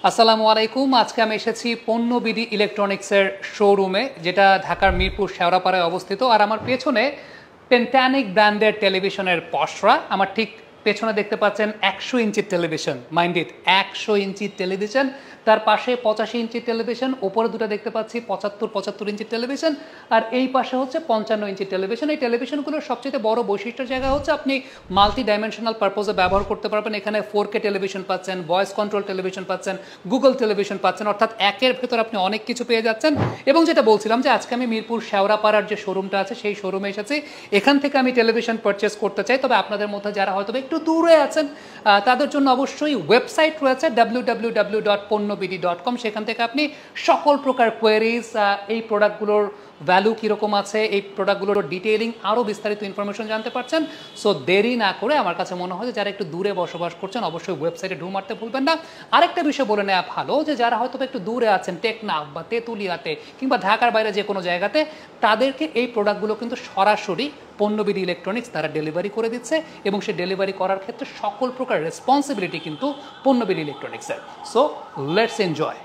আসসালামু আলাইকুম। আজকে আমি এসেছি পণ্যবিডি ইলেকট্রনিক্সের শোরুমে, যেটা ঢাকার মিরপুর শেওড়াপাড়ায় অবস্থিত। আর আমার পেছনে পেন্টানিক ব্র্যান্ডের টেলিভিশনের পসরা। আমার ঠিক পেছনে দেখতে পাচ্ছেন 100 ইঞ্চির টেলিভিশন। মাইন্ড ইট, 100 ইঞ্চির টেলিভিশন। তার পাশে 85 ইঞ্চির টেলিভিশন, ওপরে দুটো দেখতে পাচ্ছি 75 ইঞ্চির টেলিভিশন, আর এই পাশে হচ্ছে 55 ইঞ্চির টেলিভিশন। এই টেলিভিশনগুলোর সবচেয়ে বড় বৈশিষ্ট্যের জায়গা হচ্ছে আপনি মাল্টি ডাইমেনশনাল পারপোজে ব্যবহার করতে পারবেন। এখানে 4K টেলিভিশন পাচ্ছেন, ভয়েস কন্ট্রোল টেলিভিশন পাচ্ছেন, গুগল টেলিভিশন পাচ্ছেন, অর্থাৎ একের ভেতর আপনি অনেক কিছু পেয়ে যাচ্ছেন। এবং যেটা বলছিলাম যে আজকে আমি মিরপুর শেওড়াপাড়ার যে শোরুমটা আছে সেই শোরুমে এসেছি। এখান থেকে আমি টেলিভিশন পারচেস করতে চাই, তবে আপনাদের মধ্যে যারা হয়তো একটু দূরে আছেন তাদের জন্য অবশ্যই ওয়েবসাইট রয়েছে www.ponnobidi.com। সেখান থেকে আপনি সকল প্রকার কোয়েরিজ, এই প্রোডাক্টগুলোর ভ্যালু কীরকম আছে, এই প্রোডাক্টগুলোর ডিটেইলিং, আরও বিস্তারিত ইনফরমেশন জানতে পারছেন। সো দেরি না করে আমার কাছে মনে হয় যে যারা একটু দূরে বসবাস করছেন অবশ্যই ওয়েবসাইটে ঢু মারতে ভুলবেন না। আরেকটা বিষয় বলে নেওয়া ভালো যে যারা হয়তো একটু দূরে আছেন, টেকনাফ বা তেঁতুলিয়াতে কিংবা ঢাকার বাইরে যে কোনো জায়গাতে, তাদেরকে এই প্রোডাক্টগুলো কিন্তু সরাসরি পণ্যবিডি ইলেকট্রনিক্স তারা ডেলিভারি করে দিচ্ছে, এবং সে ডেলিভারি করার ক্ষেত্রে সকল প্রকার রেসপন্সিবিলিটি কিন্তু পণ্যবিডি ইলেকট্রনিক্সের। So let's enjoy.